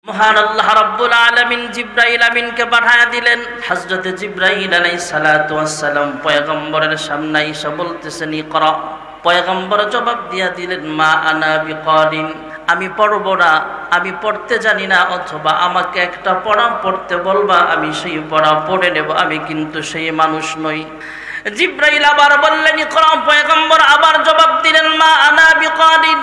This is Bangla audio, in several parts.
মহান আল্লাহ রাব্বুল আলামিন জিবরাইল আমিনকে পাঠিয়ে দিলেন। হযরত জিবরাইল আলাইহিস সালাতু ওয়াস সালাম পয়গম্বরের সামনে এসে বলতেছেন ইকরা। পয়গম্বর জবাব দিয়া দিলেন মা আনা বিকারিন, আমি পড়ব না, আমি পড়তে জানি না, অথবা আমাকে একটা পড়া পড়তে বলবা আমি সেই পড়া পড়ে নেব, আমি কিন্তু সেই মানুষ নই। জিবরাইল আবার বললেন ইকরা। পয়গম্বর আবার জবাব দিলেন মা আনা বিকারিন।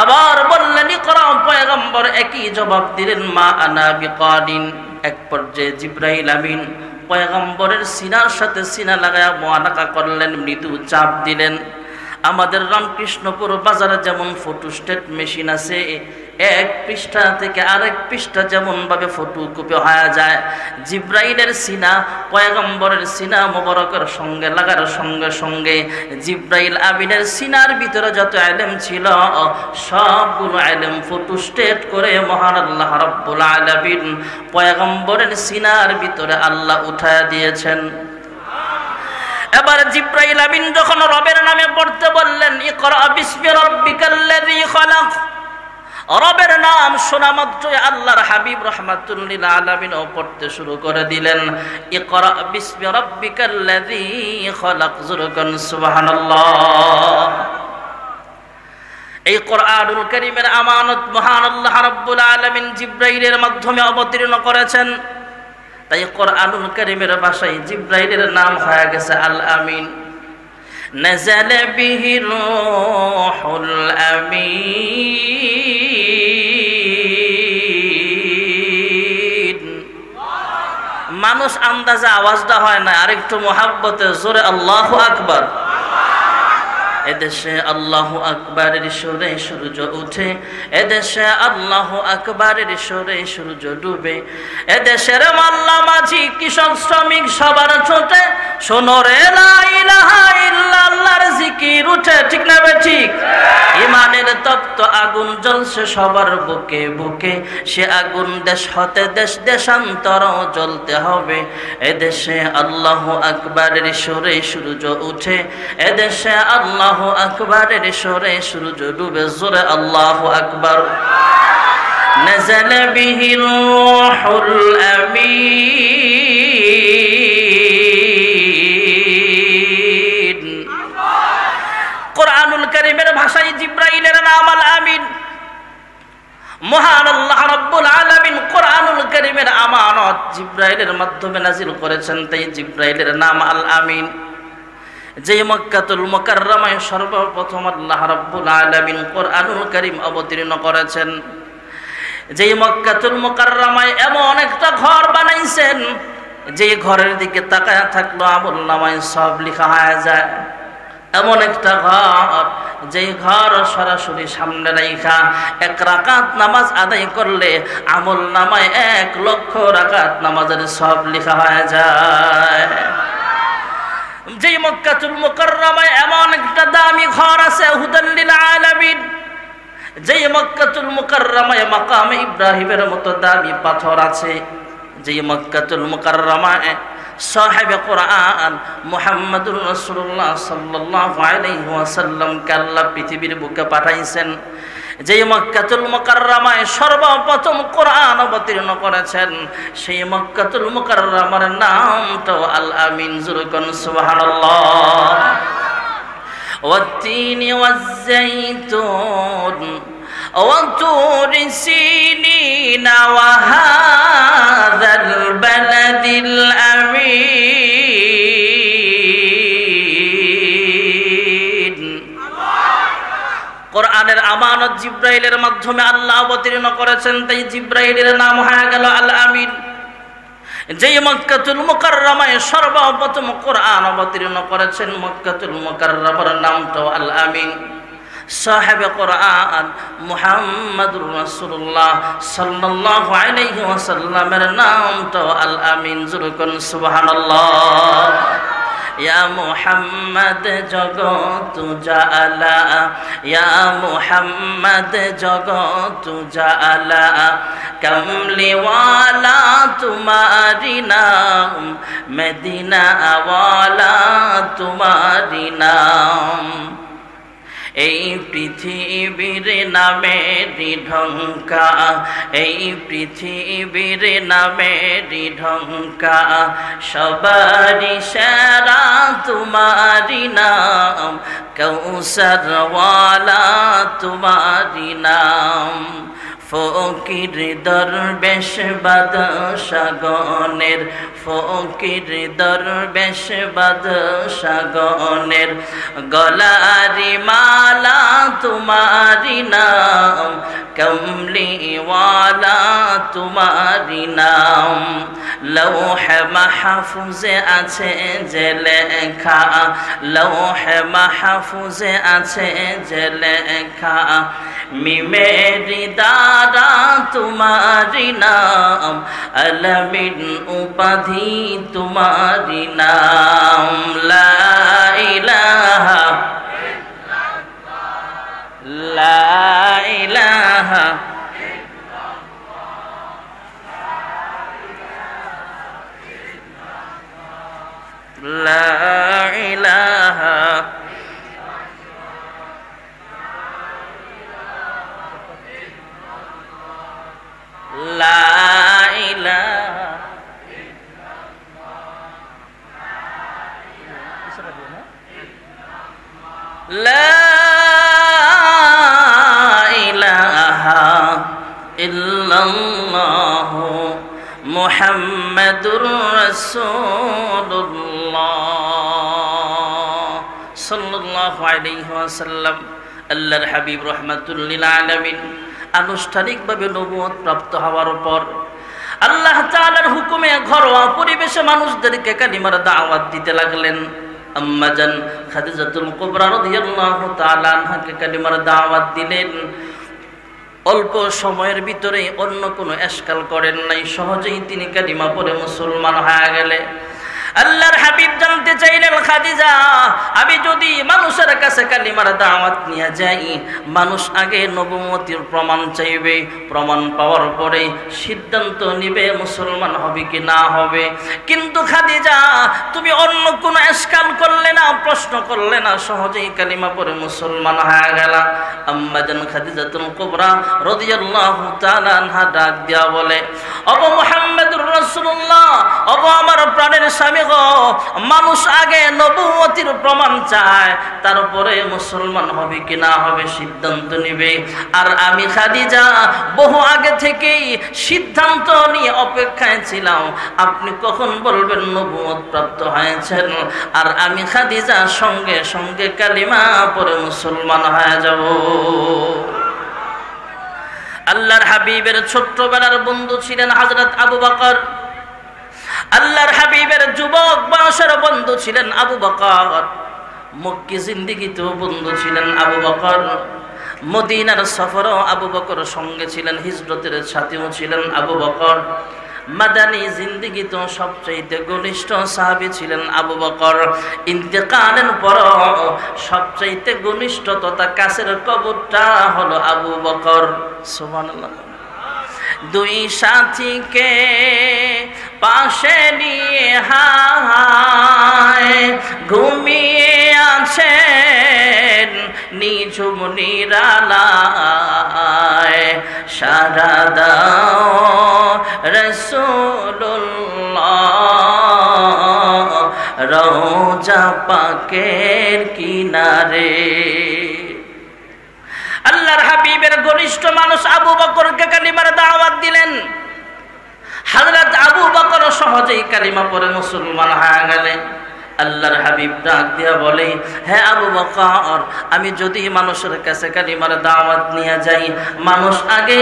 আবার বললেন ইকরা। পয়গম্বর একই জবাব দিলেন মা আনা বিকারিন। এক পর্যায়ে জিবরাইল আমিন পয়গম্বরের সিনার সাথে সিনা লাগায়া মুআনাকা করলেন, মৃদু চাপ দিলেন। আমাদের রামকৃষ্ণপুর বাজারে যেমন ফটোস্টেট মেশিন আছে, এক পৃষ্ঠা থেকে আরেক পৃষ্ঠা যেমন ভাবে ফটোকপি হয়ে যায়, জিবরাইলের সিনা পয়গম্বরের সিনা মোবারকের সঙ্গে লাগার সঙ্গে সঙ্গে জিবরাইল আমিনের সিনার ভিতরে যত ইলম ছিল সবগুলো ইলম ফটোস্টেট করে মহান আল্লাহ রাব্বুল আলামিন পয়গম্বরের সিনার ভিতরে আল্লাহ উঠায়া দিয়েছেন। এবার জিবরাইল আমিন যখন রবের নামে পড়তে বললেন ইকরা বিসমি রাব্বিকাল্লাযী খালাক, রবের নাম শোনা মাত্রই আল্লাহর হাবিব রাহমাতুল লিল আলামিনও পড়তে শুরু করে দিলেন ইকরা বিসমি রাব্বিকাল্লাযী খালাক। জুরকান সুবহানাল্লাহ। এই কোরআনুল কারীমের আমানত মহান আল্লাহ রাব্বুল আলামিন জিবরাইলের মাধ্যমে অবতীর্ণ করেছেন। তাই কোরআনুল কারীমের ভাষায় জিবরাইলের নাম হয়ে গেছে আল আমিন। নাযালা বিহি রূহুল আমিন। মানুষ আন্দাজে আওয়াজটা হয় না, আরেকটু মোহাব্বতে জোরে আল্লাহু আকবার। এদেশে আল্লাহু আকবারের সুরে সূর্য উঠে, এদেশে আল্লাহু আকবারের সুরে সূর্য ডুবে, এদেশের মাল্লা মাঝি কৃষক শ্রমিক সবার ছোটে শোনো রে লা ইলাহা ইল্লাল্লাহর জিকির উঠে। ঠিক না বে ঠিক? ইমানের তপ্ত আগুন জ্বলছে সবার বুকে বুকে, সে আগুন দেশ হতে দেশ দেশান্তর জ্বলতে হবে। এদেশে আল্লাহু আকবারের সুরে সূর্য উঠে, এদেশে আল্লাহু আকবারের সুরে সূর্য ডুবে। জোরে আল্লাহু আকবার। নাযালা বিহি রূহুল আমিন। কোরআনুল কারীমের ভাষায় জিবরাইলের নাম আল আমিন। মহান আল্লাহ রাব্বুল আলামিন কোরআনুল কারীমের আমানত জিবরাইলের মাধ্যমে নাজিল করেছেন, তাই জিবরাইলের নাম আল আমিন। যে মক্কাতুল মুকাররমায় সর্বপ্রথম আল্লাহ রাব্বুল আলামিন কোরআনুল কারীম অবতীর্ণ করেছেন, যে মক্কাতুল মুকাররমায় এমন একটা ঘর বানাইছেন যে ঘরের দিকে তাকায়া থাকলো আমলনামায় সব লেখা হয়ে যায়। এমন একটা ঘর, যে ঘর সরাসরি সামনে রাইখা এক রাকাত নামাজ আদায় করলে আমলনামায় 1,00,000 রাকাত নামাজের সব লেখা হয়ে যায়। যে মক্কাতুল মুকাররমায় এমন একটা দামি ঘর আছে হুদাল লিল আলামিন, যে মক্কাতুল মুকাররমায় মাকামে ইব্রাহিমের মতো দামি পাথর আছে, যে মক্কাতুল মুকাররমায় সাহেবে কোরআন মুহাম্মদুর রাসূলুল্লাহ সাল্লাল্লাহু আলাইহি ওয়াসাল্লামকে আল্লাহ পৃথিবীর বুকে পাঠাইছেন, যে মক্কাতুল মুকাররমায় সর্বপ্রথম কোরআন অবতীর্ণ করেছেন, সেই মক্কাতুল মুকাররমার নামটাও আল আমিন। জুরকান সুবহানাল্লাহ। ওয়াত-তিনি ওয়াজ-যাইতুন ওয়া তুরি সিনিনা ওয়া হাযাল বালাদিল আমিন। কোরআনের আমানত জিবরাইলের মাধ্যমে আল্লাহ অবতীর্ণ করেছেন, তাই জিবরাইলের নাম হয়ে গেল আল আমিন। যেই মক্কাতুল মুকাররমায় সর্বপ্রথম কোরআন অবতীর্ণ করেছেন, মক্কাতুল মুকাররমার নামটাও আল আমিন। সাহেবে কোরআন মুহাম্মদুর রাসূলুল্লাহ সাল্লাল্লাহু আলাইহি ওয়াসাল্লামের নামটাও আল আমিন। জুরকুন সুবহানাল্লাহ। ইয়া মুহাম্মদ জগত জালা, ইয়া মুহাম্মদ জগত জালা, কমলিওয়ালা তোমারি নাম, মদিনা ওয়ালা তোমারি নাম। এই পৃথিবীর নামেরই ঢঙ্কা, এই পৃথিবীর নামেরই ঢঙ্কা, সবারই সেরা তোমারি নাম, কৌসরওয়ালা তোমারি নাম। ফকির দরবেশ বাদশাগণের, ফকির দরবেশ বাদশাগণের গলারি মালা তোমারি নাম, কমলিওয়ালা তোমারি নাম। লৌহে মাহফুজে আছে যে লেখা, লৌহে মাহফুজে আছে যে লেখা, মিমেরি দ্বারা তোমারি নাম, আলামিন উপাধি তোমারি নাম। লা ইলাহা লা ইলাহা লা ইলাহা লা ইলাহা লা ইলাহা ইল্লাল্লাহ মুহাম্মাদুর রাসূলুল্লাহ সাল্লাল্লাহু আলাইহি ওয়াসাল্লাম। আল্লাহর হাবিব রাহমাতুল লিল আলামিন আনুষ্ঠানিকভাবে নবুয়ত প্রাপ্ত হওয়ার পর আল্লাহ তাআলার হুকুমে ঘরোয়া পরিবেশে মানুষদেরকে কালিমার দাওয়াত দিতে লাগলেন। আম্মা জান খাদিজাতুল কুবরা রাদিয়াল্লাহু তাআলা আনহাকে কালিমার দাওয়াত দিলেন। অল্প সময়ের ভিতরে অন্য কোনো এশকাল করেন নাই, সহজেই তিনি কালিমা পড়ে মুসলমান হয়ে গেলেন। আল্লাহর হাবিব জানতে চাইলেন, খাদিজা আমি যদি মানুষের কাছে কালিমার দাওয়াত নিয়ে যাই, মানুষ আগে নবুয়তির প্রমাণ চাইবে, প্রমাণ পাওয়ার পরে সিদ্ধান্ত নিবে মুসলমান হবে কি না হবে। কিন্তু খাদিজা তুমি অন্য কোনো এশকাল করলে না, প্রশ্ন করলে না, সহজেই কালিমা পড়ে মুসলমান হয়ে গেল। আম্মা জান খাদিজাতুল কুবরা রাদিয়াল্লাহু তাআলা আনহা ডাক দিয়া বলে, ওগো মুহাম্মদুর রাসূলুল্লাহ, ওগো আমার প্রাণের স্বামী গো, মানুষ আগে নবুয়তির প্রমাণ চায়, তারপরে মুসলমান হবে কি না হবে সিদ্ধান্ত নিবে। আর আমি খাদিজা বহু আগে থেকেই সিদ্ধান্ত নিয়ে অপেক্ষায় ছিলাম, আপনি কখন বলবেন নবুয়ত প্রাপ্ত হয়েছেন, আর আমি খাদিজা সঙ্গে সঙ্গে কালিমা পড়ে মুসলমান হয়ে যাব। আল্লাহর হাবিবের ছোট্টবেলার বন্ধু ছিলেন হযরত আবু বকর। আল্লাহর হাবিবের যুবক বয়সের বন্ধু ছিলেন আবু বকর। মক্কি জিন্দেগিতেও বন্ধু ছিলেন আবু বকর। মদিনার সফরও আবু বকর সঙ্গে ছিলেন, হিজরতের সাথীও ছিলেন আবু বকর। মাদানী জিন্দেগিতেও সবচাইতে ঘনিষ্ঠ সাহাবী ছিলেন আবু বকর। ইন্তেকালের পর সবচাইতে ঘনিষ্ঠ তথা কাছের কবরটা হলো আবু বকর। সুবহানাল্লাহ। দুই সাথীকে পাশে নিয়ে হায় ঘুমিয়ে আছেন নিঝুম নিরালায়, সারা দাও রাসূলুল্লাহ রওজা পাকের কিনারে। আল্লাহর হাবিবের ঘনিষ্ঠ মানুষ আবু বকরকে কালিমার দাওয়াত দিলেন। হযরত আবু বকর সহজেই কালিমা পড়ে মুসলমান হয়ে গেলেন। আল্লাহর হাবিব ডাক দিয়া বলে, হে আবু বকর, আমি যদি মানুষের কাছে কালিমার দাওয়াত নিয়ে যাই, মানুষ আগে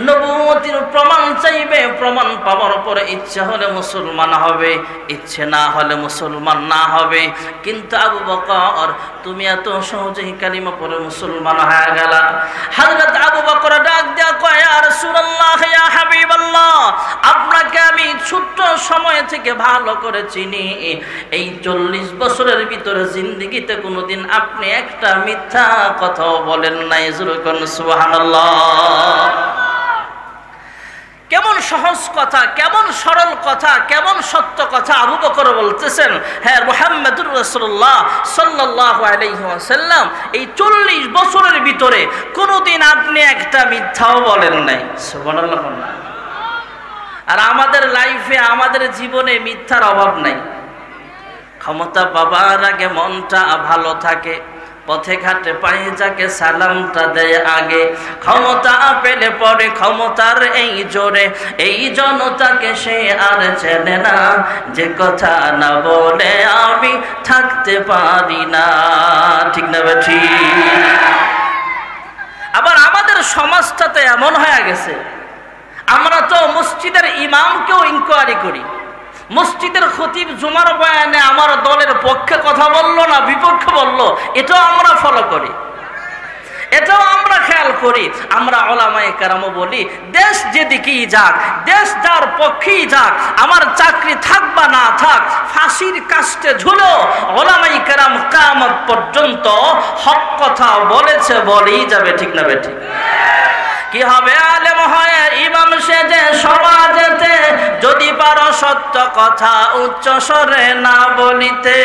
নবুয়তির প্রমাণ চাইবে, প্রমাণ পাওয়ার পরে ইচ্ছে হলে মুসলমান হবে, ইচ্ছে না হলে মুসলমান না হবে। কিন্তু আবু বকর তুমি এত সহজেই কালিমা পড়ে মুসলমান হয়ে গেলা। হযরত আবু বকর ডাক দিয়া কয়, ইয়া রাসূলুল্লাহ, ইয়া হাবিবাল্লাহ, আপনাকে আমি ছোট্ট সময় থেকে ভালো করে চিনি। এই 40 বছরের ভিতরে জিন্দেগিতে কোনোদিন আপনি একটা মিথ্যা কথাও বলেন নাই। জোরে কোন সুবহানাল্লাহ। কেমন সহজ কথা, কেমন সরল কথা, কেমন সত্য কথা আবু বকর বলতেছেন, হ্যাঁ মুহাম্মদুর রাসূলুল্লাহ সাল্লাল্লাহু আলাইহি ওয়াসাল্লাম এই 40 বছরের ভিতরে কোনোদিন আপনি একটা মিথ্যাও বলেন নাই। সুবহানাল্লাহ। আর আমাদের লাইফে, আমাদের জীবনে মিথ্যার অভাব নাই। ক্ষমতা পাবার আগে মনটা ভালো থাকে, পথে ঘাটে পায়ে যাকে সালামটা দেয় আগে, ক্ষমতা পেলে পরে ক্ষমতার এই জোরে এই জনতাকে সে আর চেনে না, যে কথা না বলে আমি থাকতে পারি না। ঠিক না বেঠি? আবার আমাদের সমাজটাতে এমন হয়ে গেছে, আমরা তো মসজিদের ইমামকেও ইনকোয়ারি করি, মসজিদের খতিব জুমার বয়ানে আমার দলের পক্ষে কথা বললো না বিপক্ষে বললো, এটাও আমরা ফলো করি, এটাও আমরা খেয়াল করি। আমরা ওলামায়ে কেরামও বলি, দেশ যেদিকেই যাক, দেশ যার পক্ষেই যাক, আমার চাকরি থাক বা না থাক, ফাঁসির কাস্টে ঝুলেও ওলামায়ে কেরাম কিয়ামত পর্যন্ত হক কথা বলেছে, বলেই যাবে। ঠিক না বেঠিক? কি হবে আলেম হয়ে ইমাম সেজে সমাজেতে, যদি পারো সত্য কথা উচ্চ স্বরে না বলিতে।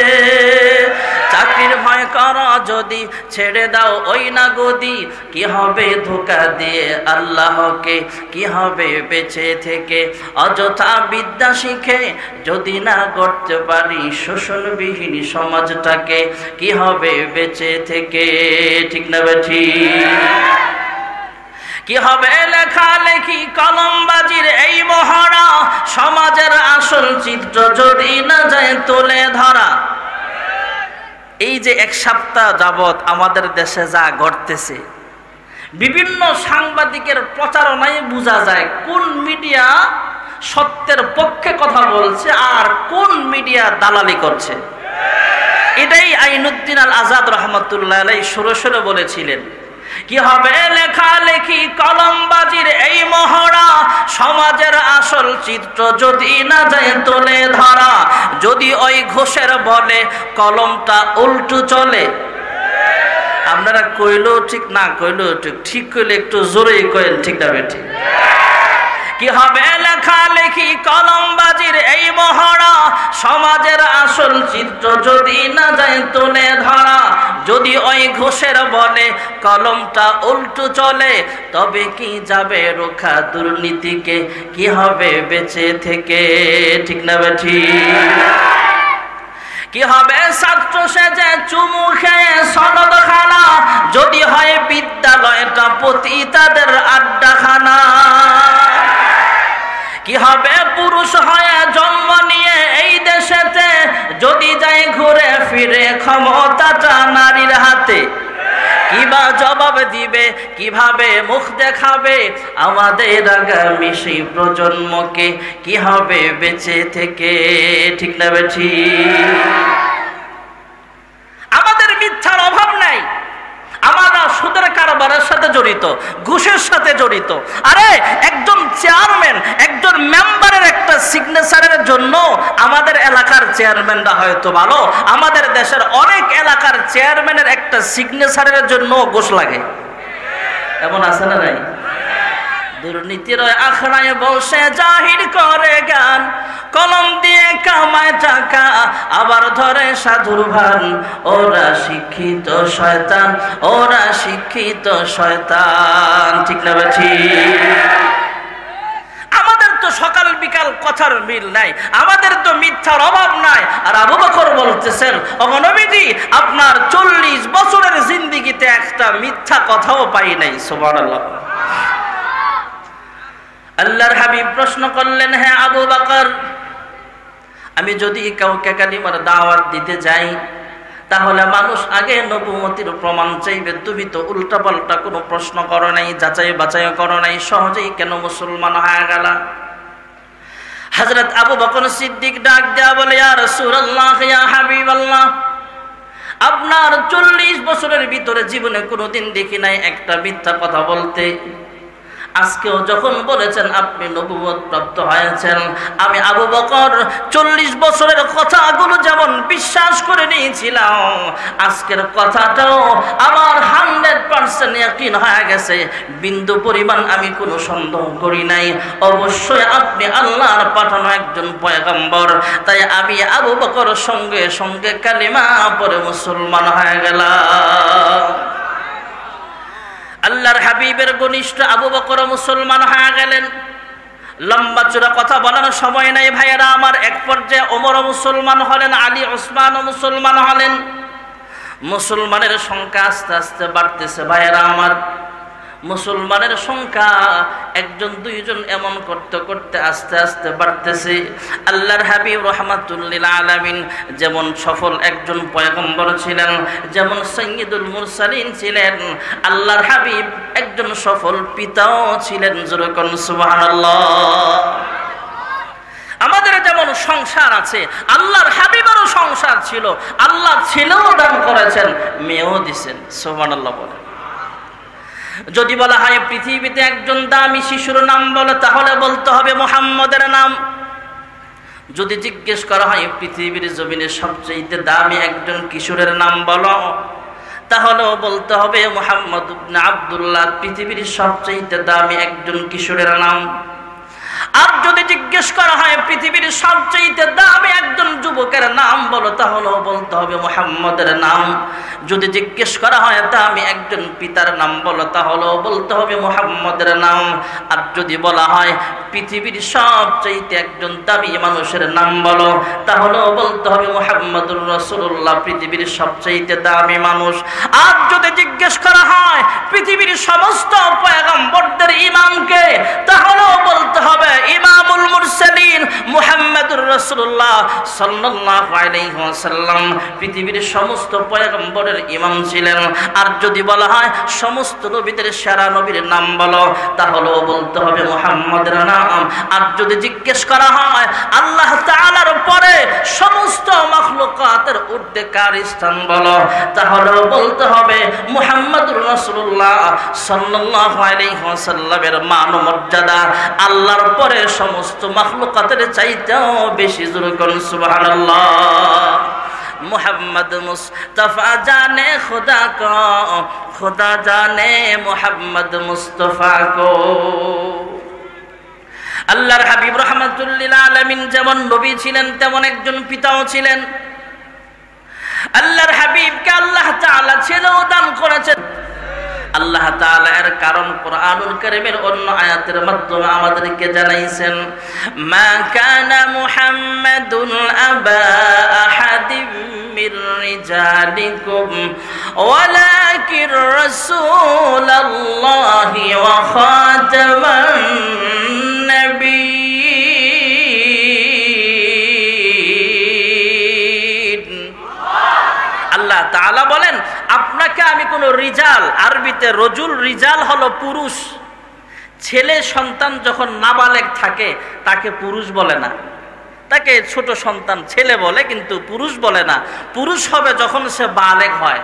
চাকরির ভয় করো যদি ছেড়ে দাও ওই না গদি, কি হবে ধোঁকা দিয়ে আল্লাহকে, কি হবে বেঁচে থেকে অযথা বিদ্যা শিখে, যদি না করতে পারি শোষণবিহীন সমাজটাকে, কি হবে বেঁচে থেকে। ঠিক না বেঠি? কি হবে লেখালেখি কলমবাজির এই মহড়া, সমাজের আসল চিত্র যদি না যায় তুলে ধরা। এই যে এক সপ্তাহ যাবৎ আমাদের দেশে যা ঘটতেছে, বিভিন্ন সাংবাদিকের প্রচারণায় বোঝা যায় কোন মিডিয়া সত্যের পক্ষে কথা বলছে আর কোন মিডিয়া দালালি করছে। এটাই আইনুদ্দিন আল আজাদ রহমতুল্লাহ আলাইহি সুরে বলেছিলেন, কি হবে লেখালেখি কলমবাজির এই মহড়া, সমাজের আসল চিত্র যদি না যায় তুলে ধরা। যদি ওই ঘোষের বলে কলমটা উল্টো চলে, আপনারা কইলেও ঠিক না কইলেও ঠিক, ঠিক কইলে একটু জোরেই কইলেন। ঠিক না বেঠিক? কি হবে লেখালেখি কলমবাজির এই মহড়া, সমাজের আসল চিত্র যদি না যায় তুলে ধরা। যদি ওই ঘোষের বলে কলমটা উল্টো চলে, তবে কি যাবে রোখা দুর্নীতিকে, কি হবে বেঁচে থেকে। ঠিক না বেঠি? কি হবে ছাত্র সেজে চুমু খেয়ে সনদ খানা, যদি হয় বিদ্যালয়টা পতিতাদের আড্ডাখানা। কি হবে পুরুষ হয়ে জন্ম নিয়ে এই দেশেতে, যদি যায় ঘুরে ফিরে ক্ষমতাটা নারীর হাতে। কিবা জবাব দিবে, কিভাবে মুখ দেখাবে আমাদের আগামী সেই প্রজন্মকে, কি হবে বেঁচে থেকে। ঠিক না বেঠি? আমাদের মিথ্যার অভাব নাই, আমরা সুদের কারবারের সাথে জড়িত, ঘুষের সাথে জড়িত। আরে একজন চেয়ারম্যান, একজন মেম্বারের একটা সিগনেচারের জন্য আমাদের এলাকার চেয়ারম্যানরা হয়তো ভালো, আমাদের দেশের অনেক এলাকার চেয়ারম্যানের একটা সিগনেচারের জন্য ঘুষ লাগে। এমন আছে না নাই? দুর্নীতির আখড়ায় বসে জাহির করে গান, কলম দিয়ে কামায় টাকা আবার ধরে সাধুর ভান। ওরা শিক্ষিত শয়তান, ওরা শিক্ষিত শয়তান। ঠিক না বেঠি? আমাদের তো সকাল বিকাল কথার মিল নাই, আমাদের তো মিথ্যার অভাব নাই। আর আবু বকর বলতেছেন, ওগো নবীজি আপনার 40 বছরের জিন্দেগিতে একটা মিথ্যা কথাও পাই নাই। সুবহানাল্লাহ। আল্লাহর হাবিব প্রশ্ন করলেন, হ্যাঁ আবু বকর, আমি যদি কাউকে কালিমার দাওয়াত দিতে যাই, তাহলে মানুষ আগে নবুয়তির প্রমাণ চাইবে, তুমি তো উল্টাপাল্টা কোনো প্রশ্ন করো নাই, যাচাই বাছাই করো নাই, সহজেই কেন মুসলমান হয়ে গেলা? হযরত আবু বকর সিদ্দিক ডাক দেয়া বলে, ইয়া রাসূলুল্লাহ, ইয়া হাবিবাল্লাহ, আপনার 40 বছরের ভিতরে জীবনে কোনোদিন দেখি নাই একটা মিথ্যা কথা বলতে। আজকেও যখন বলেছেন আপনি নবুয়ত প্রাপ্ত হয়েছেন, আমি আবু বকর 40 বছরের কথাগুলো যেমন বিশ্বাস করে নিয়েছিলাম, আজকের কথাটাও আমার 100% ইয়াকিন হয়ে গেছে। বিন্দু পরিমাণ আমি কোনো সন্দেহ করি নাই, অবশ্যই আপনি আল্লাহর পাঠানো একজন পয়গম্বর। তাই আমি আবু বকর সঙ্গে সঙ্গে কালিমা পড়ে মুসলমান হয়ে গেলাম। আল্লাহর হাবিবের ঘনিষ্ঠ আবু বকর মুসলমান হয়ে গেলেন। লম্বা চূড়া কথা বলার সময় নাই ভাইয়েরা আমার। এক পর্যায়ে ওমর মুসলমান হলেন, আলী ওসমান মুসলমান হলেন। মুসলমানের সংখ্যা আস্তে আস্তে বাড়তেছে ভাইয়েরা আমার। মুসলমানের সংখ্যা একজন দুইজন এমন করতে করতে আস্তে আস্তে বাড়তেছে। আল্লাহর হাবিব রাহমাতুল্লিল আলামিন যেমন সফল একজন পয়গম্বর ছিলেন, যেমন সাইয়্যিদুল মুরসালিন ছিলেন, আল্লাহর হাবিব একজন সফল পিতাও ছিলেন। জোরে কোন সুবহানাল্লাহ। আমাদের যেমন সংসার আছে, আল্লাহর হাবিবেরও সংসার ছিল। আল্লাহ ছেলেও দান করেছেন, মেয়েও দিয়েছেন। সুবহানাল্লাহ বলে। যদি বলা হয় পৃথিবীতে একজন দামি শিশুর নাম বলো, তাহলে বলতে হবে মুহাম্মদের নাম। যদি জিজ্ঞেস করা হয় পৃথিবীর জমিনে সবচেয়ে দামি একজন কিশোরের নাম বলো, তাহলেও বলতে হবে মুহাম্মদ ইবনে আব্দুল্লাহ, পৃথিবীর সবচেয়ে দামি একজন কিশোরের নাম। আর যদি জিজ্ঞেস করা হয় পৃথিবীর সবচেয়ে দামি একজন যুবকের নাম বলো, তাহলেও বলতে হবে মুহাম্মদের নাম। যদি জিজ্ঞেস করা হয় দামি একজন পিতার নাম বলো, তাহলেও বলতে হবে মুহাম্মদের নাম। আর যদি বলা হয় পৃথিবীর সবচেয়ে একজন দামি মানুষের নাম বলো, তাহলেও বলতে হবে মুহাম্মদুর রাসূলুল্লাহ, পৃথিবীর সবচেয়ে দামি মানুষ। আর যদি জিজ্ঞেস করা হয় পৃথিবীর সমস্ত পয়গম্বরদের ইমামকে, তাহলেও বলতে হবে ইমামুল মুরসালিন মুহাম্মদুর রাসূলুল্লাহ সাল্লাল্লাহু আলাইহি ওয়াসাল্লাম, পৃথিবীর সমস্ত পয়গম্বরের ইমাম ছিলেন। আর যদি বলা হয় সমস্ত নবীদের সেরা নবীর নাম বলো, তাহলেও বলতে হবে মুহাম্মদের নাম। আর যদি জিজ্ঞেস করা হয় আল্লাহ তাআলার পরে সমস্ত মাখলুকাতের ঊর্ধ্বে কার স্থান বলো, তাহলেও বলতে হবে মুহাম্মদুর রাসূলুল্লাহ সাল্লাল্লাহু আলাইহি ওয়াসাল্লামের মান মর্যাদা আল্লাহর পরে সমস্ত মাখলুকাতের চাইতেও বেশি। জোরে কোন সুবহানাল্লাহ। মুহাম্মদ মুস্তাফা জানে খুদা কো, খুদা জানে মুহাম্মদ মুস্তাফা কো। আল্লাহর হাবিব রাহমাতুল্লিল আলামিন যেমন নবী ছিলেন, তেমন একজন পিতাও ছিলেন। আল্লাহর হাবিবকে আল্লাহ তাআলা ছেলেও দান করেছেন। আল্লাহ তাআলা এর কারণ কোরআনুল কারীমের অন্য আয়াতের মাধ্যমে আমাদেরকে জানাইছেন, মা কানা মুহাম্মাদুন আবা আহাদিম মির রিজালিকুম ওয়ালাকির রাসূলুল্লাহি ওয়া খাতামান নাবিয়্যিন। আল্লাহ তাআলা বলেন আপনাকে আমি কোন রিজাল, আরবিতে রজুল রিজাল হলো পুরুষ, ছেলে সন্তান যখন নাবালেগ থাকে তাকে পুরুষ বলে না, তাকে ছোট সন্তান ছেলে বলে, কিন্তু পুরুষ বলে না। পুরুষ হবে যখন সে বালেগ হয়।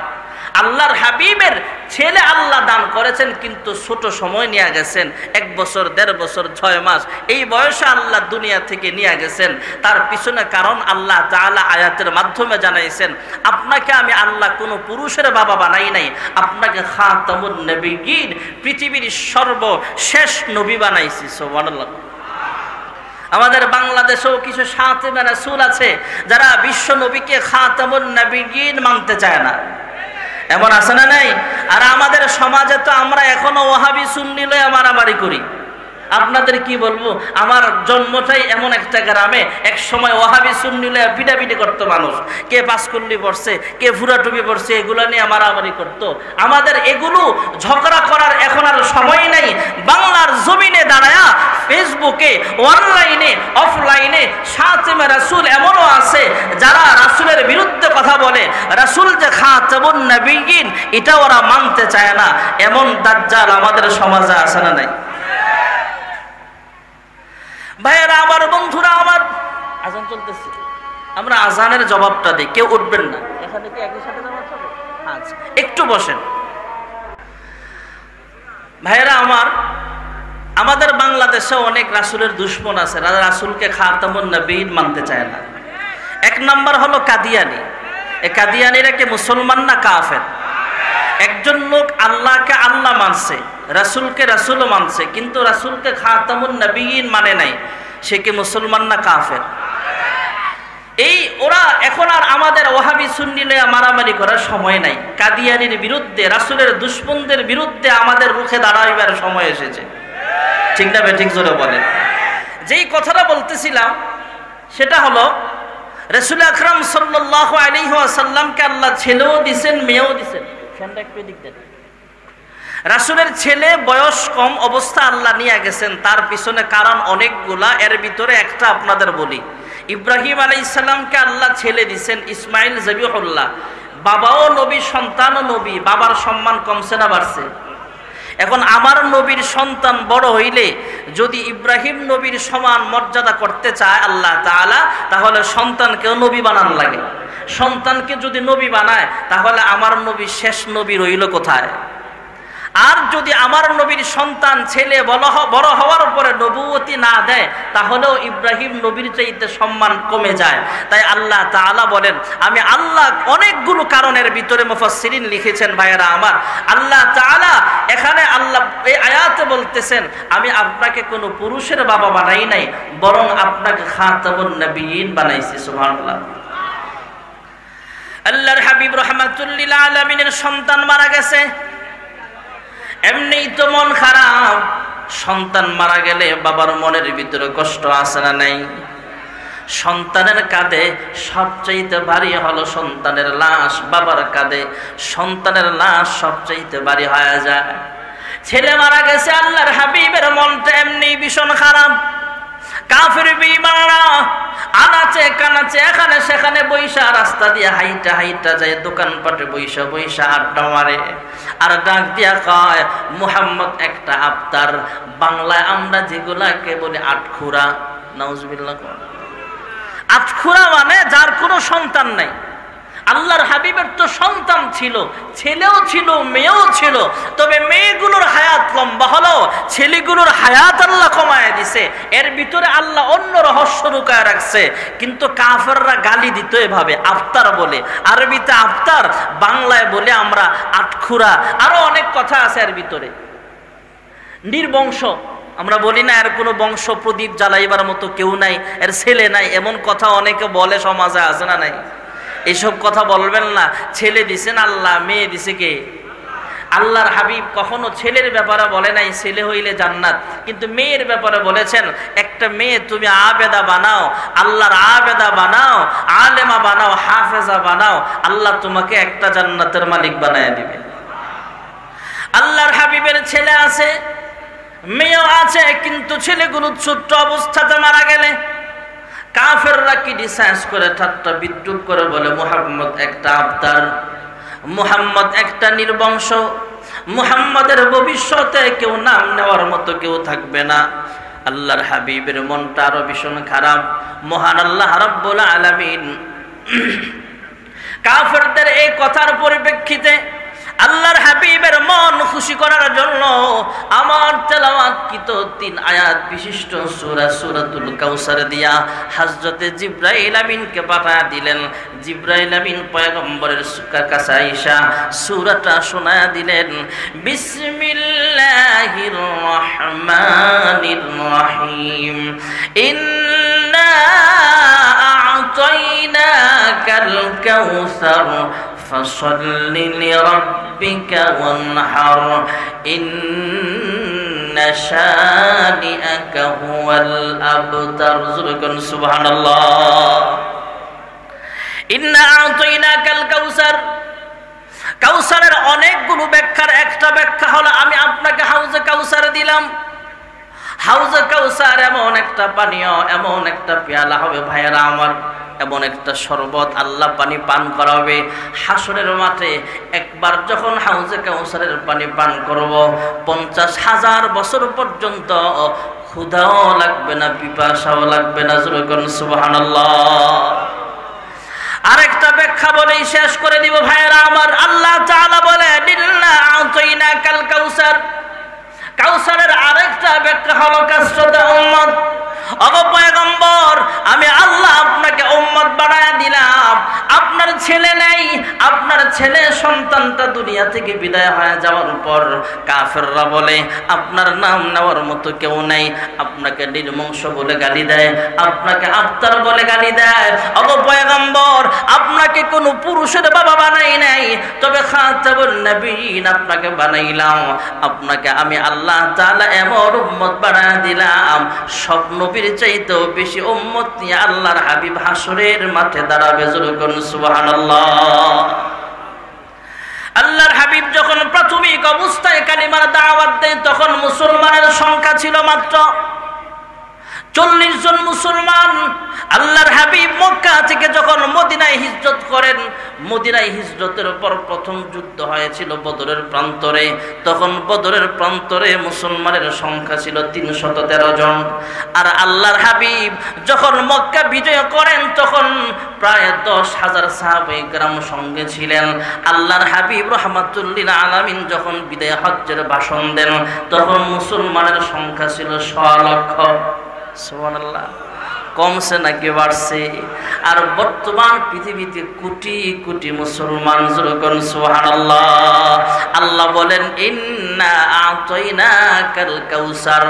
আল্লাহর হাবিবের ছেলে আল্লাহ দান করেছেন, কিন্তু ছোট সময় নিয়ে গেছেন, 1 বছর 1.5 বছর 6 মাস এই বয়সে আল্লাহ দুনিয়া থেকে নিয়ে গেছেন। তার পিছনে কারণ আল্লাহ তাআলা আয়াতের মাধ্যমে জানাইছেন, আপনাকে আমি আল্লাহ কোনো পুরুষের বাবা বানাই নাই, আপনাকে খাতামুন নবিয়্যিন, পৃথিবীর সর্বশেষ নবী বানাইছি। সুবহানাল্লাহ। আমাদের বাংলাদেশেও কিছু সাতিমে রাসূল আছে যারা বিশ্ব নবীকে খাতামুন নবিয়্যিন মানতে চায় না, এমন আছে না নাই? আর আমাদের সমাজে তো আমরা এখনো ওয়াহাবি সুন্নি লয়ে মারামারি করি। আপনাদের কি বলবো, আমার জন্মটাই এমন একটা গ্রামে, এক সময় ওয়াহাবি সুন্নি লয়ে পিটাপিটি করতো মানুষ, কে পাঁচকুল্লি পড়ছে, কে ফুরা টুপি পড়ছে, এগুলো নিয়ে মারামারি করতো। আমাদের এগুলো ঝগড়া করার এখন আর সময় নাই। বাংলার জমিনে দাঁড়ায়া ফেসবুকে, অনলাইনে, অফলাইনে সাতিমে রাসূল এমনও আছে যারা রাসূলের বিরুদ্ধে কথা বলে। রাসূল যে খাতামুন নবিয়্যিন এটা ওরা মানতে চায় না। এমন দাজ্জাল আমাদের সমাজে আছে না নাই? ভাইয়েরা আমার, বন্ধুরা আমার, আজান চলতেছে, আমরা আজানের জবাবটা দিই। কেউ উঠবেন না, এখানে কি একই সাথে নামাজ হবে? আচ্ছা, একটু বসেন। ভাইয়েরা আমার, আমাদের বাংলাদেশে অনেক রাসূলের দুশমন আছে, রাসূলকে খাতামুন নবীয়্যিন মানতে চায় না। এক নাম্বার হলো কাদিয়ানি। এই কাদিয়ানিরা কি মুসলমান না কাফের? একজন লোক আল্লাহকে আল্লাহ মানছে, রাসূলকে রাসূলও মানছে, কিন্তু রাসূলকে খাতামুন নবীয়্যিন মানে নাই, সে কি মুসলমান না কাফের? এই ওরা এখন আর আমাদের ওয়াহাবি সুন্নি লইয়া মারামারি করার সময় নাই। কাদিয়ানির বিরুদ্ধে, রাসূলের দুশমনদের বিরুদ্ধে আমাদের রুখে দাঁড়াইবার সময় এসেছে। ঠিক না ঠিক জোরে বলেন। যেই কথাটা বলতেছিলাম সেটা হলো রাসূল আকরাম সাল্লাল্লাহু আলাইহি ওয়াসাল্লামকে আল্লাহ ছেলেও দিবেন, মেয়েও দিবেন। ফ্যানটা একটু দিক দেন। রাসূলের ছেলে বয়স কম অবস্থা আল্লাহ নিয়ে গেছেন, তার পিছনে কারণ অনেকগুলা। এর ভিতরে একটা আপনাদের বলি। ইব্রাহিম আলাইহিস সালামকে আল্লাহ ছেলে দিবেন, ইসমাইল জবিহুল্লাহ। বাবাও নবী, সন্তানও নবী, বাবার সম্মান কমছে না বাড়ছে? এখন আমার নবীর সন্তান বড় হইলে যদি ইব্রাহিম নবীর সমান মর্যাদা করতে চায় আল্লাহ তাআলা, তাহলে সন্তানকেও নবী বানানো লাগে। সন্তানকে যদি নবী বানায়, তাহলে আমার নবী শেষ নবী রইল কোথায়? আর যদি আমার নবীর সন্তান ছেলে বড় হওয়ার পরে নবুয়তি না দেয়, তাহলেও ইব্রাহিম নবীর চাইতে সম্মান কমে যায়। তাই আল্লাহ তাআলা বলেন, আমি আল্লাহ অনেকগুলো কারণের ভিতরে মুফাসসিরিন লিখেছেন ভাইয়েরা আমার, আল্লাহ তাআলা এখানে আল্লাহ এই আয়াতে বলতেছেন, আমি আপনাকে কোনো পুরুষের বাবা বানাই নাই, বরং আপনাকে খাতামুন নবিয়্যিন বানাইছি। সুবহানাল্লাহ। আল্লাহর হাবিব রাহমাতুল লিল আলামিনের সন্তান মারা গেছে, এমনিই তো মন খারাপ। সন্তান মারা গেলে বাবার মনের ভিতরে কষ্ট আসে না নাই? সন্তানের কাঁধে সবচাইতে ভারী হলো সন্তানের লাশ, বাবার কাঁধে সন্তানের লাশ সবচাইতে ভারী হয়ে যায়। ছেলে মারা গেছে, আল্লাহর হাবিবের মনটা এমনি ভীষণ খারাপ। কাফির বেঈমানরা আনাচে কানাচে এখানে সেখানে বইসা, রাস্তা দিয়ে হাইটা হাইটা যায়, দোকানপাটে বইসা বইসা আড্ডা মারে, আর ডাক দিয়া কয় মুহাম্মদ একটা আফতার। বাংলায় আমরা যেগুলাকে বলি আটখুরা, নাউজুবিল্লাহ। আটখুরা মানে যার কোনো সন্তান নাই। আল্লাহর হাবিবের তো সন্তান ছিল, ছেলেও ছিল, মেয়েও ছিল, তবে মেয়েগুলোর হায়াত লম্বা হলো, ছেলেগুলোর হায়াত আল্লাহ কমায় দিছে। এর ভিতরে আল্লাহ অন্য রহস্য লুকায় রাখছে। কিন্তু কাফেররা গালি দিত এভাবে, আফতার বলে, আরবিতে আফতার, বাংলায় বলে আমরা আটখুরা। আরো অনেক কথা আছে এর ভিতরে। নির্বংশ আমরা বলি না, এর কোনো বংশ প্রদীপ জ্বালাইবার মতো কেউ নাই, এর ছেলে নাই, এমন কথা অনেকে বলে, সমাজে আছে না নাই? এইসব কথা বলবেন না। ছেলে দিছেন আল্লাহ, মেয়ে দিছে কে? আল্লাহর হাবিব কখনো ছেলের ব্যাপারে বলে নাই ছেলে হইলে জান্নাত, কিন্তু মেয়ের ব্যাপারে বলেছেন একটা মেয়ে তুমি আবেদা বানাও, আল্লাহর আবেদা বানাও, আলেমা বানাও, হাফেজা বানাও, আল্লাহ তোমাকে একটা জান্নাতের মালিক বানায় দিবে। আল্লাহর হাবিবের ছেলে আছে, মেয়েও আছে, কিন্তু ছেলেগুলো ছোট্ট অবস্থাতে মারা গেলে কাফেররা কি ডিসাইজ করে ঠাট্টা বিদ্রুপ করে বলে মুহাম্মদ একটা আফতার, মুহাম্মদ একটা নির্বংশ, মুহাম্মাদের ভবিষ্যতে কেউ নাম নেওয়ার মতো কেউ থাকবে না। আল্লাহর হাবিবের মনটা আরো ভীষণ খারাপ। মহান আল্লাহ রাব্বুল আলামিন কাফেরদের এই কথার পরিপ্রেক্ষিতে আল্লাহর হাবিবের মন খুশি করার জন্য আমার তেলাওয়াতকৃত 3 আয়াত বিশিষ্ট সূরা সূরাতুল কাউসার দিয়া হযরতে জিবরাইল আমিনকে পাঠিয়ে দিলেন। জিবরাইল আমিন পয়গম্বরের কাছে আয়েশা সূরাটা শোনায়া দিলেন। বিসমিল্লাহির রহমানির রহিম, ইন্না আ'তাইনাকাল কাউসার فصل لربك وانحر إن شانئك هو الأبتر। سبحان الله। إنا أعطيناك الكوثر। কাউসারের অনেকগুলো ব্যাখ্যার একটা ব্যাখ্যা হলো আমি আপনাকে হাউজে কাউসার দিলাম। হাউজে কাউসার এমন একটা পানীয়, এমন একটা পেয়ালা হবে ভাইয়েরা আমার, এমন একটা শরবত আল্লাহ পানি পান করাবে। হাসরের মাঠে একবার যখন হাউজে কাউসারের পানি পান করব, 50,000 বছর পর্যন্ত ক্ষুধাও লাগবে না, পিপাসাও লাগবে না। সুবহানাল্লাহ। আরেকটা ব্যাখ্যা বলেই শেষ করে দিব ভাইয়েরা আমার। আল্লাহ তাআলা বলে ইন্না আ'তাইনাকাল কাউসার, কাউসারের আরেকটা ব্যাখ্যা হলো কাসরাতে উম্মত। ওগো পয়গম্বর, আমি আল্লাহ আপনাকে উম্মত বানায়া দিলাম। আপনার ছেলে নেই, আপনার ছেলে সন্তানটা দুনিয়া থেকে বিদায় হয়ে যাওয়ার পর কাফেররা বলে আপনার নাম নেওয়ার মতো কেউ নেই, আপনাকে নির্বংশ বলে গালি দেয়, আপনাকে আফতার বলে গালি দেয়। ওগো পয়গম্বর, আপনাকে কোনো পুরুষের বাবা বানাই নাই, তবে খাতাবুন নবীন আপনাকে বানাইলাম। আপনাকে আমি আল্লাহ তাআলা এমন উম্মত বানায়া দিলাম, সব নবীর চাইতেও বেশি উম্মত নিয়ে আল্লাহর হাবিব হাসরের মাঠে দাঁড়াবে। জোরে করুন সুবহানাল্লাহ। আল্লাহর হাবিব যখন প্রাথমিক অবস্থায় কালিমার দাওয়াত দেয়, তখন মুসলমানের সংখ্যা ছিল মাত্র 40 জন মুসলমান। আল্লাহর হাবিব মক্কা থেকে যখন মদিনায় হিজরত করেন, মদিনায় হিজরতের পর প্রথম যুদ্ধ হয়েছিল বদরের প্রান্তরে। তখন বদরের প্রান্তরে মুসলমানের সংখ্যা ছিল 313 জন। আর আল্লাহর হাবিব যখন মক্কা বিজয় করেন, তখন প্রায় 10,000 সাহাবায়ে কেরাম সঙ্গে ছিলেন। আল্লাহর হাবিব রাহমাতুল্লিল আলামিন যখন বিদায় হজ্জের ভাষণ দেন, তখন মুসলমানের সংখ্যা ছিল 100 লক্ষ। সুবহানাল্লাহ। কমছে নাকি বাড়ছে? আর বর্তমান পৃথিবীতে কোটি কোটি মুসলমান। যখন সুবহানাল্লাহ। আল্লাহ বলেন ইন্না আতাইনাকাল কাউসার।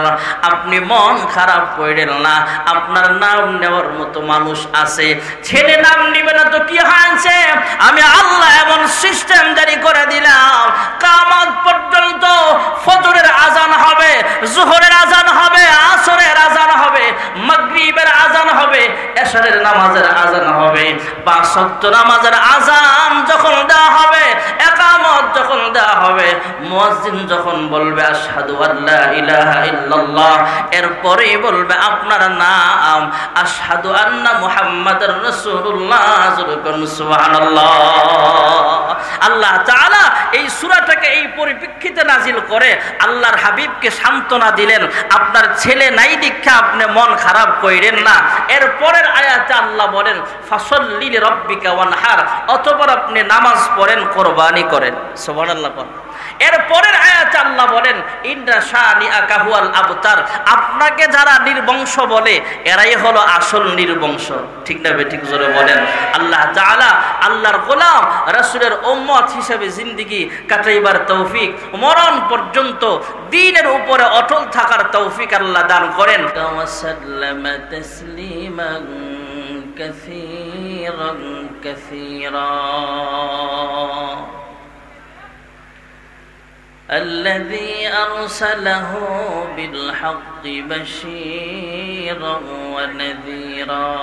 আপনি মন খারাপ করেন না, আপনার নাম নেওয়ার মতো মানুষ আছে। ছেলে নাম নিবে না তো কি হয়েছে? আমি আল্লাহ এমন সিস্টেম জারি করে দিলাম, কিয়ামত পর্যন্ত ফজরের আজান হবে, যোহরের আজান হবে, আসরের আজান হবে, মাগরিবের আজান হবে, এশারের নামাজের আজান হবে, 5 ওয়াক্ত নামাজের আজান যখন দেওয়া হবে, ইকামত যখন দেওয়া হবে, মুয়াজ্জিন যখন বলবে আশহাদু আল্লা ইলাহা ইল্লাল্লাহ, এরপরেই বলবে আপনার নাম, আশহাদু আন্না মুহাম্মাদুর রাসূলুল্লাহ। সুবহানাল্লাহ। আল্লাহ তাআলা এই সূরাটাকে এই পরিপ্রেক্ষিতে নাজিল করে আল্লাহর হাবিবকে সান্ত্বনা দিলেন, আপনার ছেলে নাই দীক্ষা আপনি মন খারাপ কইরেন না। এরপরের আয়াতে আল্লাহ বলেন ফাসাল্লি লিরাব্বিকা ওয়ানহার, অতঃপর আপনি নামাজ পড়েন, কুরবানি করেন। সুবহানাল্লাহ। এরপরের আয়াতে আল্লাহ বলেন ইন্না শানিআকা হুয়াল আবতার, আপনাকে যারা নির্বংশ বলে এরাই হলো আসল নির্বংশ। ঠিক না ঠিক? জোরে বলেন। আল্লাহ তাআলা আল্লাহর গোলাম রাসূলের উম্মত হিসেবে জিন্দেগি কাটাইবার তৌফিক, মরণ পর্যন্ত দ্বীনের উপরে অটল থাকার তৌফিক আল্লাহ দান করেন। ওয়াসাল্লামা তাসলিমান কাসীরান কাসীরা। الذي أرسله بالحق بشيرا ونذيرا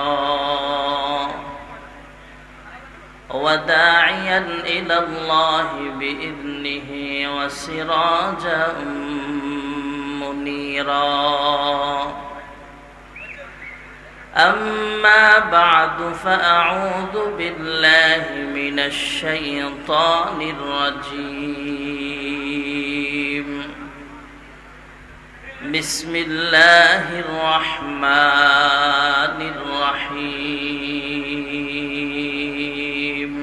وداعيا إلى الله بإذنه وسراجا منيرا. أما بعد فأعوذ بالله من الشيطان الرجيم. بسم الله الرحمن الرحيم.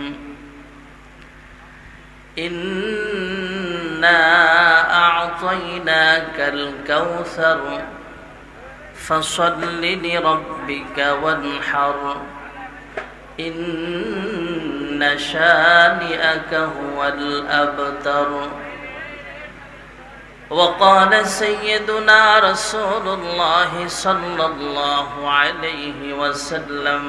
إنا أعطيناك الكوثر فصل لربك وانحر إن شانئك هو الأبتر. وقال سيدنا رسول الله صلى الله عليه وسلم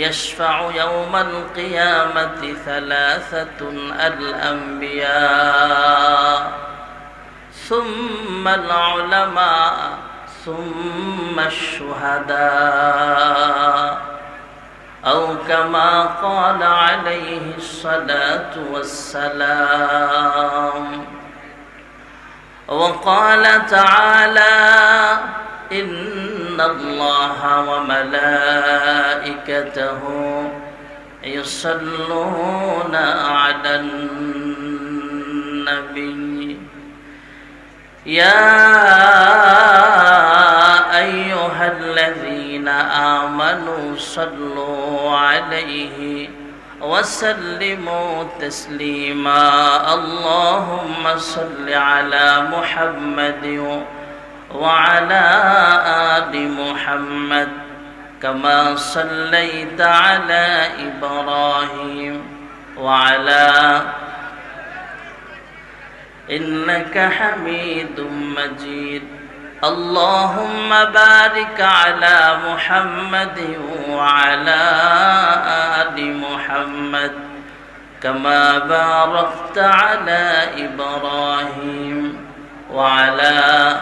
يشفع يوم القيامة 3 الأنبياء ثم العلماء ثم الشهداء أو كما قال عليه الصلاة والسلام. وقال تعالى إن الله وملائكته يصلون على النبي يا أيها الذين آمنوا صلوا عليه وسلموا تسليما اللهم صل على محمد وعلى آل محمد كما صليت على إبراهيم وعلى إنك حميد مجيد اللهم بارك على محمد وعلى آل محمد كما باركت على إبراهيم وعلى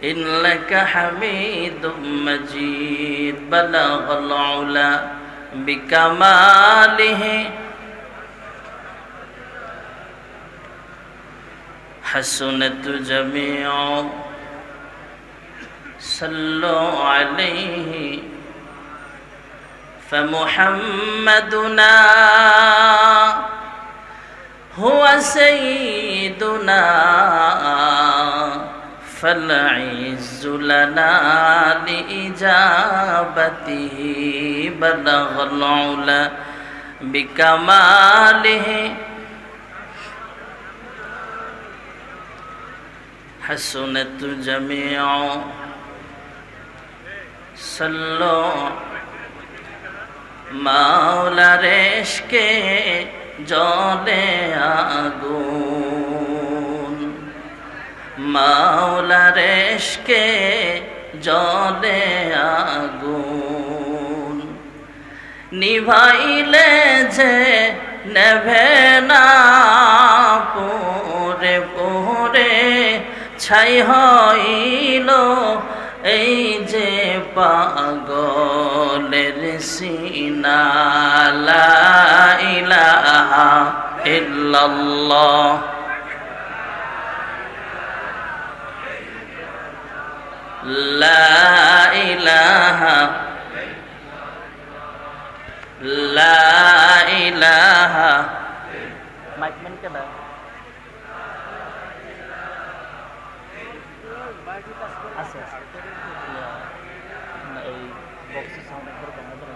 إنك حميد مجيد بلغ العلا بكماله حسنت جميع صلوا عليه فمحمدنا هو سيدنا فالعز لنا لإجابته بلغ العلا بكماله حسنت جميع صلوا মাওলার ইশকে জ্বলে আগুন মাওলার ইশকে জ্বলে আগুন নিভাইলে যে নেভে না পুরে পুরে ছাই হইল এই যে পাগলের সিনা লা ইলাহা ইল্লাল্লাহ লা ইলাহা লা ইলাহা মাইক মেন কে দাও আছে এই বক্স সাউন্ড করে বানাতে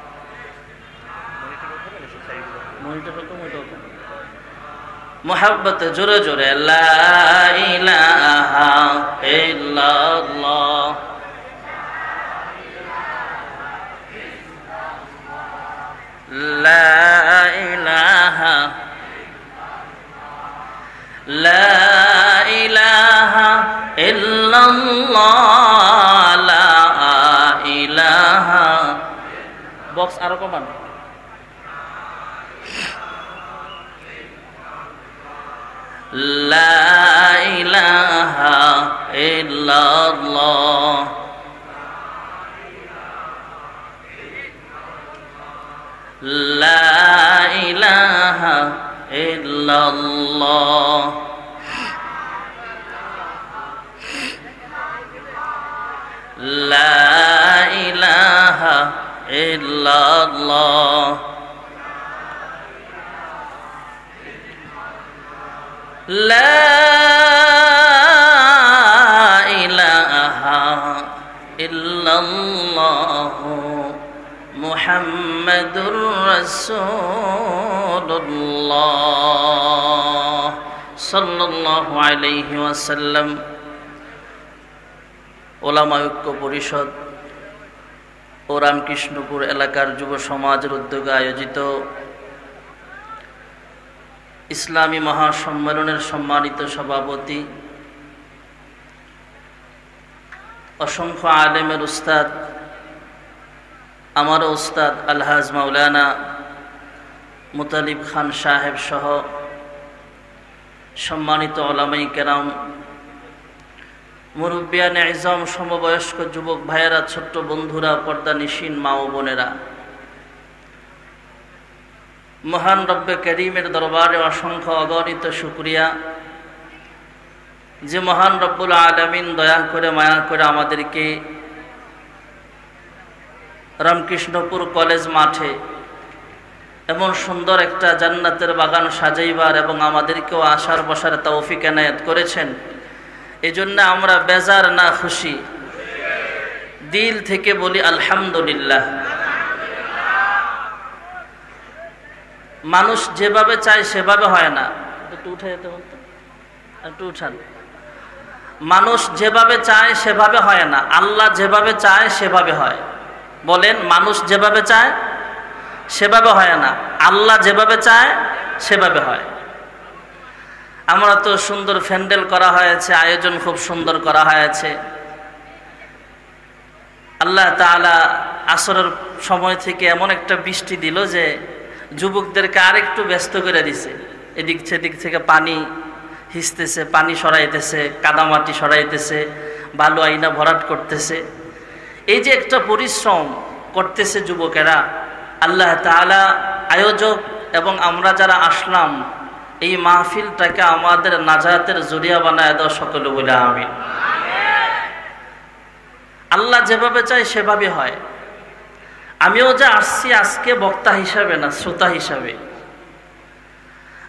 মনিটর তো মোহাব্বত জোরে জোরে লা ইলাহা ইল্লাল্লাহ লা ইলাহা লা ইলাহা ইল্লাল্লাহ লা ইলাহা বক্স আরো কমান লা ইলাহা ইল্লাল্লাহ লা ইলাহা ইল্লাল্লাহ লা ইলাহা ইল্লাল্লাহ লা ইলাহা ইল্লাল্লাহ মুহাম্মাদুর রাসূলুল্লাহ সাল্লাল্লাহু আলাইহি ওয়াসাল্লাম। ওলামা ঐক্য পরিষদ ও রামকৃষ্ণপুর এলাকার যুব সমাজের উদ্যোগে আয়োজিত ইসলামী মহাসম্মেলনের সম্মানিত সভাপতি অসংখ্য আলেমের উস্তাদ আমার উস্তাদ আলহাজ মাওলানা মুতালিব খান সাহেব সহ সম্মানিত ওলামায়ে কেরাম, মুরব্বিয়ানে ইজম, সমবয়স্ক যুবক ভাইয়েরা, ছোট্ট বন্ধুরা, পর্দানিশীন মা ও বোনেরা, মহান রব্বে করিমের দরবারে অসংখ্য অগণিত শুকরিয়া যে মহান রব্বুল আলামিন দয়া করে মায়া করে আমাদেরকে রামকৃষ্ণপুর কলেজ মাঠে এমন সুন্দর একটা জান্নাতের বাগান সাজাইবার এবং আমাদেরকেও আসার বসার তৌফিক এনায়েত করেছেন। এজন্য আমরা বেজার না খুশি, দিল থেকে বলি আলহামদুলিল্লাহ। মানুষ যেভাবে চায় সেভাবে হয় না। একটু উঠে যেতে বলতো, একটু উঠান। মানুষ যেভাবে চায় সেভাবে হয় না, আল্লাহ যেভাবে চায় সেভাবে হয়। বলেন, মানুষ যেভাবে চায় সেভাবে হয় না, আল্লাহ যেভাবে চায় সেভাবে হয়। আমরা তো সুন্দর প্যান্ডেল করা হয়েছে, আয়োজন খুব সুন্দর করা হয়েছে। আল্লাহ তাআলা আসরের সময় থেকে এমন একটা বৃষ্টি দিল যে যুবকদেরকে আরেকটু ব্যস্ত করে দিছে। এদিক সেদিক থেকে পানি হিসতেছে, পানি সরাইতেছে, কাদামাটি সরাইতেছে, বালু আইনা ভরাট করতেছে। এই যে একটা পরিশ্রম করতেছে যুবকেরা, আল্লাহ তাআলা আয়োজক এবং আমরা যারা আসলাম এই মাহফিলটাকে আমাদের নাজাতের জরিয়া বানায় দাও সকলে বলে আমিন। আল্লাহ যেভাবে চায় সেভাবে হয়। আমিও যে আসছি আজকে বক্তা হিসাবে না, শ্রোতা হিসাবে।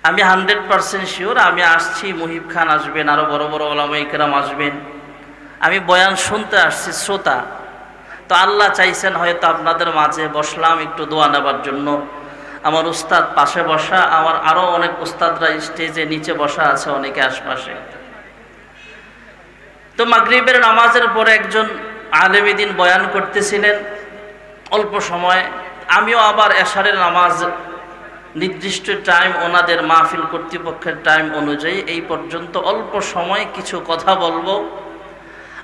আমি 100% শিওর আমি আসছি, মুহিব খান আসবেন, আরো বড় বড় ওলামায়ে কেরাম আসবেন। আমি বয়ান শুনতে আসছি, শ্রোতা। তো আল্লাহ চাইছেন হয়তো আপনাদের মাঝে বসলাম একটু দোয়া নেবার জন্য। আমার উস্তাদ পাশে বসা, আমার আরো অনেক উস্তাদরা স্টেজে নিচে বসা আছে, অনেকে আশপাশে। তো মাগরিবের নামাজের পরে একজন আলেমে দ্বীন বয়ান করতেছিলেন অল্প সময়। আমিও আবার এশারের নামাজ নির্দিষ্ট টাইম, ওনাদের মাহফিল কর্তৃপক্ষের টাইম অনুযায়ী এই পর্যন্ত অল্প সময় কিছু কথা বলবো।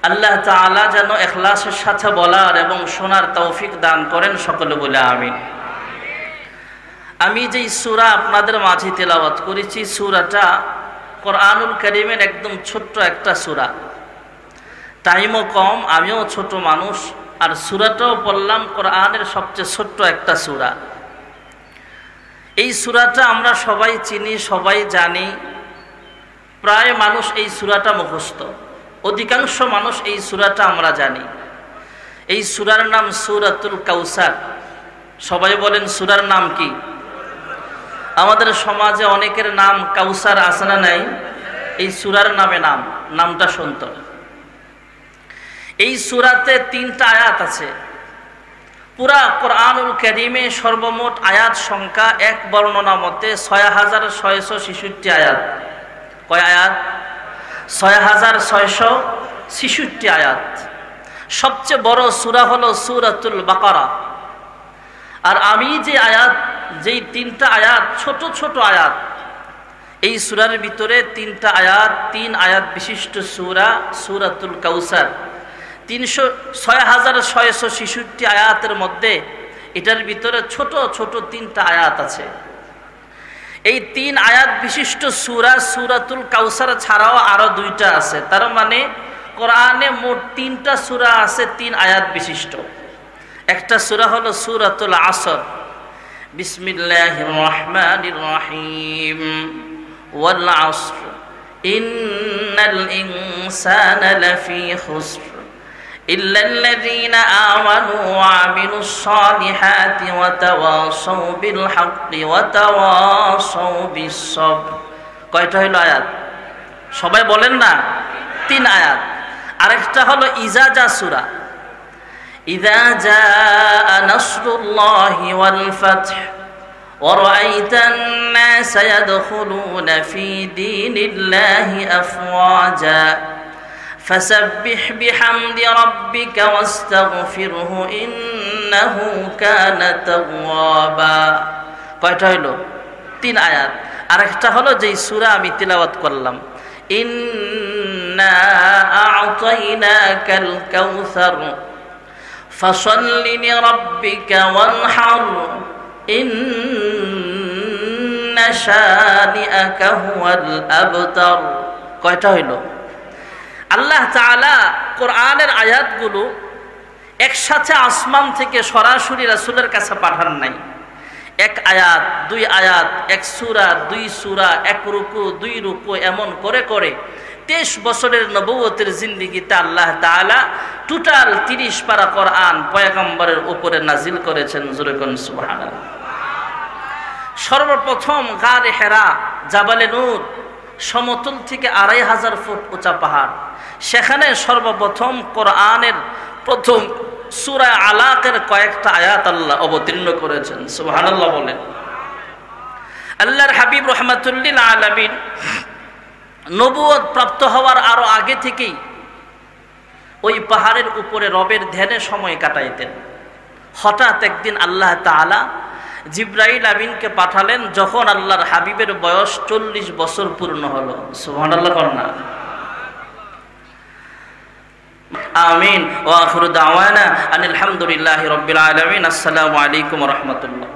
আল্লাহ তাআলা যেন ইখলাসের সাথে বলার এবং শোনার তৌফিক দান করেন সকলে বলে আমিন। আমি যেই সূরা আপনাদের মাঝে তেলাওয়াত করেছি, সূরাটা কোরআনুল কারীমের একদম ছোট্ট একটা সূরা। টাইমও কম, আমিও ছোট মানুষ, আর সূরাটাও পড়লাম কোরআনের সবচেয়ে ছোট্ট একটা সূরা। এই সূরাটা আমরা সবাই চিনি, সবাই জানি। প্রায় মানুষ এই সূরাটা মুখস্থ, অধিকাংশ মানুষ এই সূরাটা আমরা জানি। এই সূরার নাম সূরাতুল কাউসার। সবাই বলেন সূরার নাম কি? আমাদের সমাজে অনেকের নাম কাউসার আছে না নাই? এই সূরার নামটা শুনতো। এই সূরাতে 3টা আয়াত আছে। পুরা কোরআনুল কারীমে সর্বমোট আয়াত সংখ্যা এক বর্ণনা মতে 6666 আয়াত। কয় আয়াত? 6666 আয়াত। সবচেয়ে বড় সূরা হলো সূরাতুল বাকারা। আর আমি যেই 3টা আয়াত, ছোট ছোট আয়াত, এই সূরার ভিতরে 3টা আয়াত, 3 আয়াত বিশিষ্ট সূরা সূরাতুল কাউসার। 6666 আয়াতের মধ্যে এটার ভিতরে ছোট ছোট 3টা আয়াত আছে। এই 3 আয়াত বিশিষ্ট সূরা সূরাতুল কাউসার ছাড়াও আরো 2টা আছে। তার মানে কোরআনে মোট 3টা সূরা আছে 3 আয়াত বিশিষ্ট। একটা সূরা হলো সূরাতুল আসর। বিসমিল্লাহির রহমানির রহিম। ওয়াল আসর ইন্নাল ইনসানা লাফি খুসর ইল্লাল্লাযীনা আমানু ওয়া আমিলুস সালিহাতি ওয়া তাওয়াসাউ বিল হাক্কি ওয়া তাওয়াসাউ বিস সবর। কয়টা হলো আয়াত? সবাই বলেন না? 3 আয়াত। আরেকটা হলো ইজাজা সূরা। ইযা জাআ নাসরুল্লাহি ওয়াল ফাথ ওয়া রাআইতান নাসা ইয়াদখুলুনা ফি দীনিল্লাহি আফওয়াজা فسبح بحمد ربك واستغفره إنه كان توابا। কয়টা হলো? 3 আয়াত। আরেকটা হলো যেই সূরা আমি তিলাওয়াত করলাম, ইন্না আ'তাইনাকাল কাউসার ফাসাল্লি লিরাব্বিকা ওয়ানহার ইন্না শানিআকা হুয়াল আবতার। কয়টা হলো? আল্লাহ তাআলা কোরআনের আয়াতগুলো একসাথে আসমান থেকে সরাসরি রাসূলের কাছে পাঠান নাই। 1 আয়াত, 2 আয়াত, 1 সূরা, 2 সূরা, 1 রুকু, 2 রুকু, এমন করে করে 23 বছরের নবুয়তের জিন্দেগিতে আল্লাহ তাআলা টোটাল 30 পারা কোরআন পয়গম্বরের উপরে নাজিল করেছেন। জোরে কোন সুবহানাল্লাহ। সর্বপ্রথম গারে হেরা, জাবালে নূর, সমতল থেকে 2500 ফুট উঁচা পাহাড়, সেখানে সর্বপ্রথম কোরআনের প্রথম সূরা আলাকের কয়েকটা আয়াত আল্লাহ অবতীর্ণ করেছেন। সুবহানাল্লাহ বলেন। আল্লাহর হাবিব রহমাতুল্লিল আলামিন নবুয়ত প্রাপ্ত হওয়ার আরো আগে থেকেই ওই পাহাড়ের উপরে রবের ধ্যানে সময় কাটাইতেন। হঠাৎ একদিন আল্লাহ তাআলা জিবরাইল আমিনকে পাঠালেন যখন আল্লাহর হাবিবের বয়স 40 বছর পূর্ণ হলো। সুবহানাল্লাহ করনা আমিন। ওয়া আখিরু দাওয়ানা আনিল হামদুলিল্লাহি রাব্বিল আলামিন। আসসালামু আলাইকুম ওয়া রাহমাতুল্লাহ।